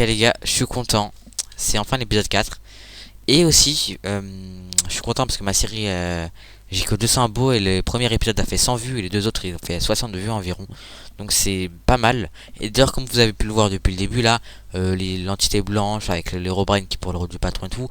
les gars, je suis content. C'est enfin l'épisode 4. Et aussi, je suis content parce que ma série, j'ai que 200 abos et le premier épisode a fait 100 vues et les deux autres ils ont fait 60 vues environ. Donc c'est pas mal. Et d'ailleurs, comme vous avez pu le voir depuis le début là, l'entité blanche avec l'Herobrine qui pour le rôle du patron et tout,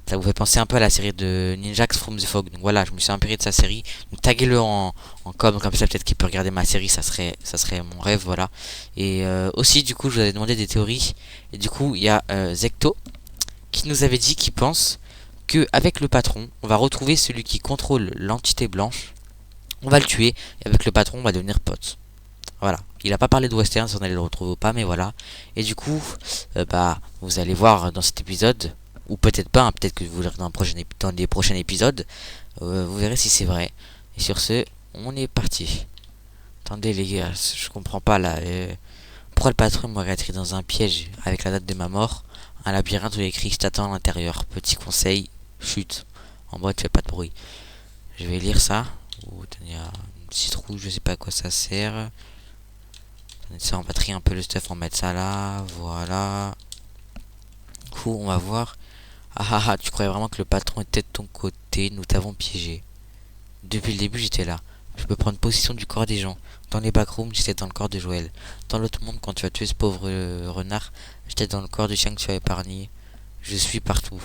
ça vous fait penser un peu à la série de Ninjax from the Fog. Donc voilà, je me suis inspiré de sa série. Donc taguez-le en com, comme ça peut-être qu'il peut regarder ma série, ça serait mon rêve, voilà. Et aussi du coup, je vous avais demandé des théories. Et du coup, il y a Zecto qui nous avait dit qu'il pense que avec le patron, on va retrouver celui qui contrôle l'entité blanche. On va le tuer et avec le patron, on va devenir pote. Voilà. Il a pas parlé de western, si on allait le retrouver ou pas, mais voilà. Et du coup, bah, vous allez voir dans cet épisode, ou peut-être pas, hein, peut-être que vous verrez dans les prochains épisodes, vous verrez si c'est vrai. Et sur ce, on est parti. Attendez les gars, je comprends pas là. Pourquoi le patron m'aurait attiré dans un piège avec la date de ma mort? Un labyrinthe où il y a écrit je t'attends à l'intérieur. Petit conseil, chute. En mode fais pas de bruit. Je vais lire ça. Oh, il y a une petite roue, je sais pas à quoi ça sert. Ça, on va trier un peu le stuff, on va mettre ça là, voilà. Coup, on va voir. Ah ah ah, tu croyais vraiment que le patron était de ton côté, nous t'avons piégé. Depuis le début, j'étais là. Je peux prendre possession du corps des gens. Dans les backrooms, j'étais dans le corps de Joël. Dans l'autre monde, quand tu as tué ce pauvre renard, j'étais dans le corps du chien que tu as épargné. Je suis partout.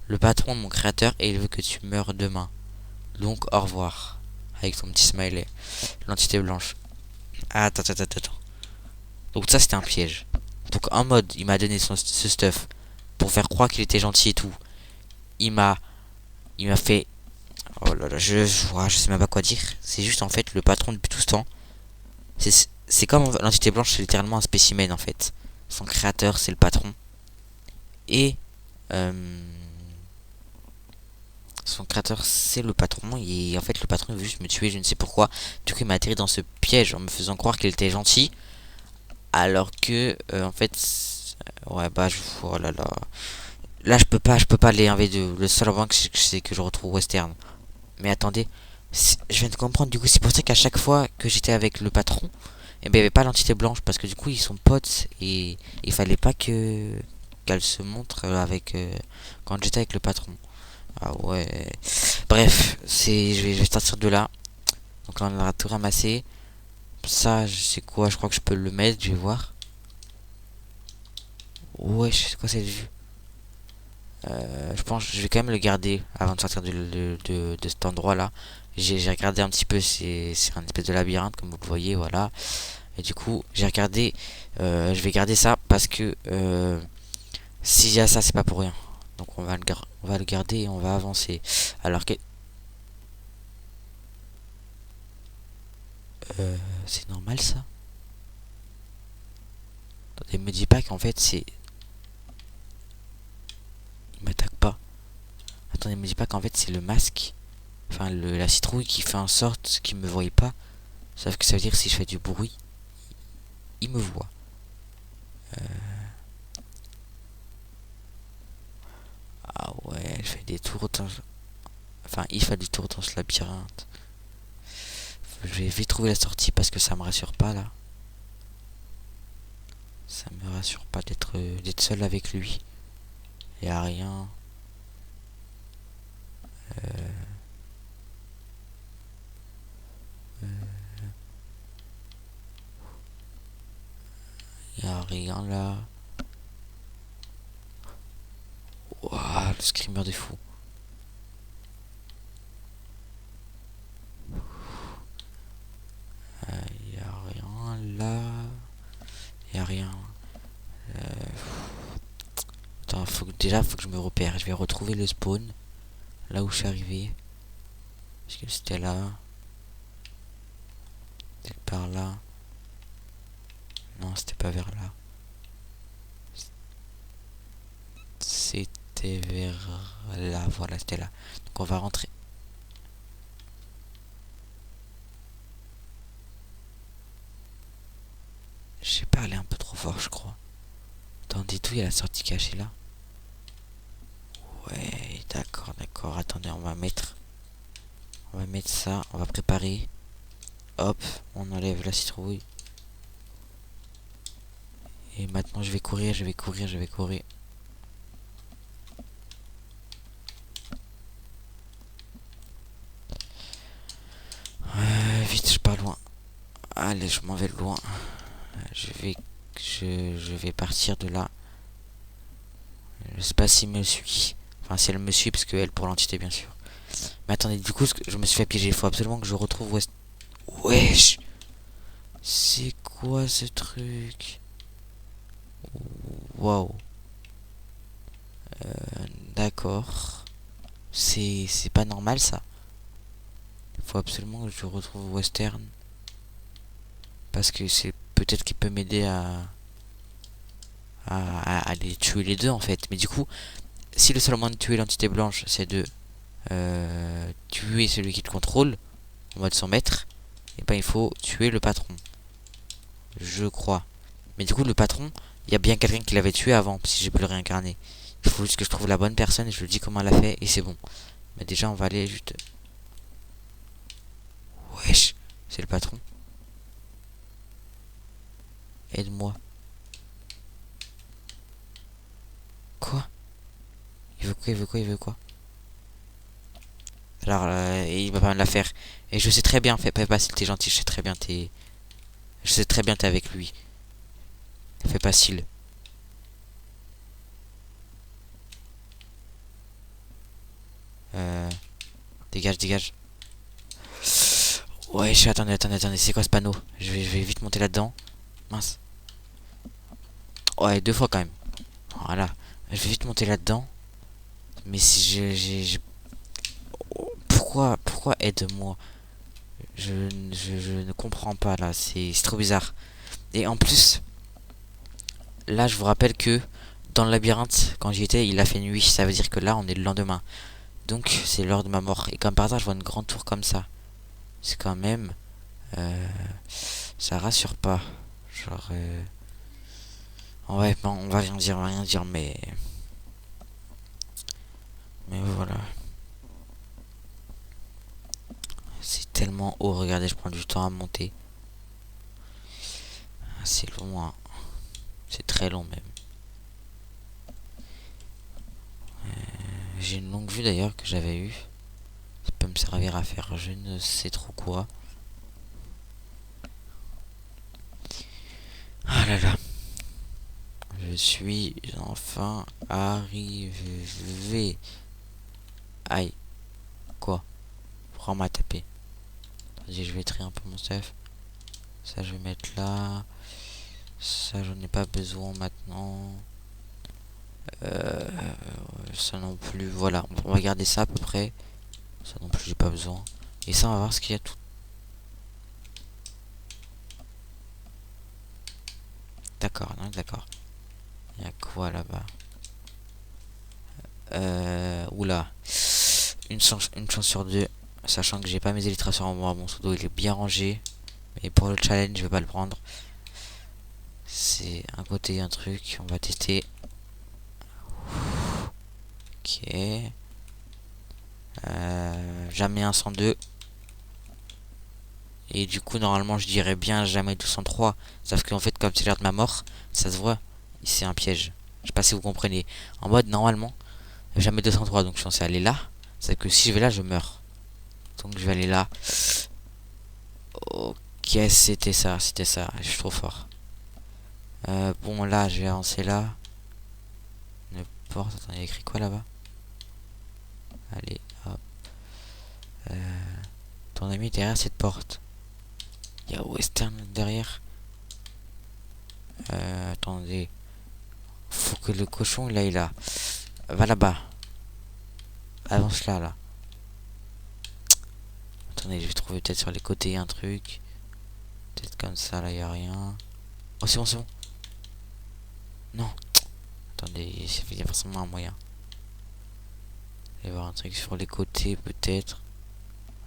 Le patron est mon créateur et il veut que tu meurs demain. Donc, au revoir. Avec son petit smiley. L'entité blanche. Ah, attends. Donc ça, c'était un piège. Donc en mode, il m'a donné ce stuff pour faire croire qu'il était gentil et tout. Il m'a, il m'a fait. Oh là là, je sais même pas quoi dire. C'est juste en fait le patron depuis tout ce temps. C'est comme l'entité blanche, c'est littéralement un spécimen en fait. Son créateur, c'est le patron. Et euh, son créateur, c'est le patron. Et en fait, le patron il veut juste me tuer, je ne sais pourquoi. Du coup, il m'a atterri dans ce piège en me faisant croire qu'il était gentil. Alors que, en fait, ouais, bah, oh là là. Là, je peux pas les enlever de. Le seul point que c'est que je retrouve western. Mais attendez, je viens de comprendre. Du coup, c'est pour ça qu'à chaque fois que j'étais avec le patron, et ben, il n'y avait pas l'entité blanche parce que du coup, ils sont potes et il fallait pas que qu'elle se montre avec quand j'étais avec le patron. Ah ouais. Bref, je vais sortir de là. Donc là, on a tout ramassé. Ça, je sais quoi. Je crois que je peux le mettre. Je vais voir. Ouais, je sais quoi cette vue. Je pense que je vais quand même le garder avant de sortir de cet endroit là. J'ai regardé un petit peu, c'est un espèce de labyrinthe comme vous le voyez, voilà. Et du coup, j'ai regardé, je vais garder ça parce que s'il y a ça, c'est pas pour rien. Donc on va le garder et on va avancer. Alors que c'est normal ça. Attendez, me dis pas qu'en fait c'est, il m'attaque pas. Attendez, me dis pas qu'en fait c'est le masque, enfin la citrouille qui fait en sorte qu'il me voie pas. Sauf que ça veut dire que si je fais du bruit, il me voit. Ah ouais, je fais des tours dans... Enfin, il fait des tours dans ce labyrinthe. Je vais vite trouver la sortie parce que ça me rassure pas là. Ça me rassure pas d'être seul avec lui. Y a rien. Y a rien là. Ouah, le screamer des fous. Y a rien là. Y a rien. Attends, déjà faut que je me repère. Je vais retrouver le spawn. Là où je suis arrivé. Parce que c'était là. C'était par là. Non, c'était pas vers là. C'était vers là. Voilà, c'était là. Donc on va rentrer. J'ai parlé un peu trop fort, je crois. Attendez, tout, il y a la sortie cachée là. Ouais, d'accord. Attendez, on va mettre ça. On va préparer. Hop, on enlève la citrouille. Et maintenant, je vais courir, je vais courir, je vais courir. Vite, je pars loin. Allez, je m'en vais loin. Je vais, je vais partir de là. Je sais pas s'il me suit. Enfin, si elle me suit, parce qu'elle pour l'entité, bien sûr. Mais attendez, du coup, je me suis fait piéger. Il faut absolument que je retrouve West. Wesh! C'est quoi ce truc? Waouh. D'accord. C'est pas normal ça. Il faut absolument que je retrouve Western. Parce que c'est peut-être qu'il peut m'aider à les tuer les deux en fait. Mais du coup, si le seul moyen de tuer l'entité blanche, c'est de tuer celui qui te contrôle, en mode son maître, et ben il faut tuer le patron. Je crois. Mais du coup, le patron, il y a bien quelqu'un qui l'avait tué avant, si j'ai pu le réincarner. Il faut juste que je trouve la bonne personne et je lui dis comment elle a fait et c'est bon. Mais déjà, on va aller juste. Wesh, c'est le patron. Aide-moi. Quoi? Il veut quoi? Il veut quoi? Il veut quoi? Alors, il va pas me la faire. Et je sais très bien, fais pas s'il t'es gentil, je sais très bien t'es. Je sais très bien t'es avec lui. Fais pas s'il. Euh. Dégage, dégage. Ouais, attendez, attendez, attendez, c'est quoi ce panneau? Je vais vite monter là-dedans. Mince. Ouais, deux fois quand même. Voilà. Je vais vite monter là-dedans. Mais si pourquoi aide-moi? Je ne comprends pas là, c'est trop bizarre. Et en plus, là je vous rappelle que dans le labyrinthe, quand j'y étais, il a fait nuit. Ça veut dire que là on est le lendemain. Donc c'est l'heure de ma mort. Et comme par hasard, je vois une grande tour comme ça. C'est quand même. euh, Ça rassure pas. Genre. Ouais, bon, on va rien dire, on va rien dire, mais. Mais voilà. C'est tellement haut, regardez, je prends du temps à monter. C'est loin. C'est très long même. J'ai une longue vue d'ailleurs que j'avais eue. Ça peut me servir à faire je ne sais trop quoi. Ah là là. Je suis enfin arrivé. Aïe. Quoi? Pourquoi on m'a tapé? Attendez, je vais trier un peu mon stuff. Ça, je vais mettre là. Ça, j'en ai pas besoin maintenant. Euh, Ça non plus. Voilà, on va garder ça à peu près. Ça non plus, j'ai pas besoin. Et ça, on va voir ce qu'il y a tout. D'accord, non, d'accord. Il y a quoi là-bas? Oula. Une chance sur deux. Sachant que j'ai pas mes élytres sur moi. Mon pseudo il est bien rangé. Mais pour le challenge, je vais pas le prendre. C'est un côté un truc. On va tester. Ok. Jamais un 102. Et du coup, normalement, je dirais bien jamais 203. Sauf qu'en fait, comme c'est l'heure de ma mort, ça se voit. C'est un piège. Je sais pas si vous comprenez. En mode, normalement, jamais 203. Donc, je suis censé aller là. C'est que si je vais là, je meurs. Donc, je vais aller là. Ok, c'était ça. C'était ça. Je suis trop fort. Bon, là, je vais avancer là. Une porte. Attends, il y a écrit quoi là-bas? Allez, hop. Ton ami est derrière cette porte. Il y a Western derrière. Attendez. Faut que le cochon il aille là. Va là-bas. Avance là, là. Attendez, je vais trouver peut-être sur les côtés un truc. Peut-être comme ça, là, il a rien. Oh, c'est bon, c'est bon. Non. Attendez, il y a forcément un moyen. Il va y avoir un truc sur les côtés, peut-être.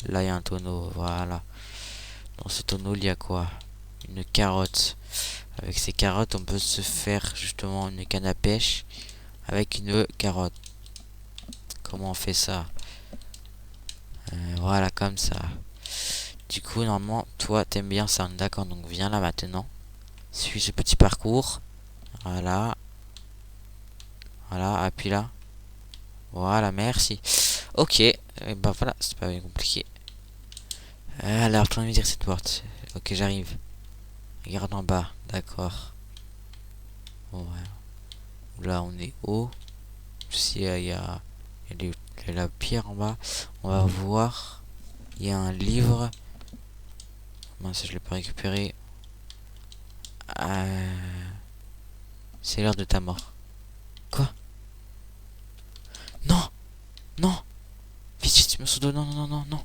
Là, il y a un tonneau, voilà. Dans ce tonneau, il y a quoi? Une carotte. Avec ces carottes, on peut se faire justement une canne à pêche avec une carotte. Comment on fait ça? Voilà, comme ça. Du coup, normalement, toi, t'aimes bien ça, d'accord? Donc, viens là maintenant. Suis ce petit parcours. Voilà. Voilà, appuie là. Voilà, merci. Ok, bah voilà, c'est pas bien compliqué. Alors, je vais dire cette porte. Ok, j'arrive. Regarde en bas, d'accord. Bon, ouais. Là, on est haut. Si il y a la pierre en bas. On va voir. Il y a un livre. Mince, je l'ai pas récupéré. C'est l'heure de ta mort. Quoi? Non! Non! Vite, vite, me dos. Non, non, non, non, non.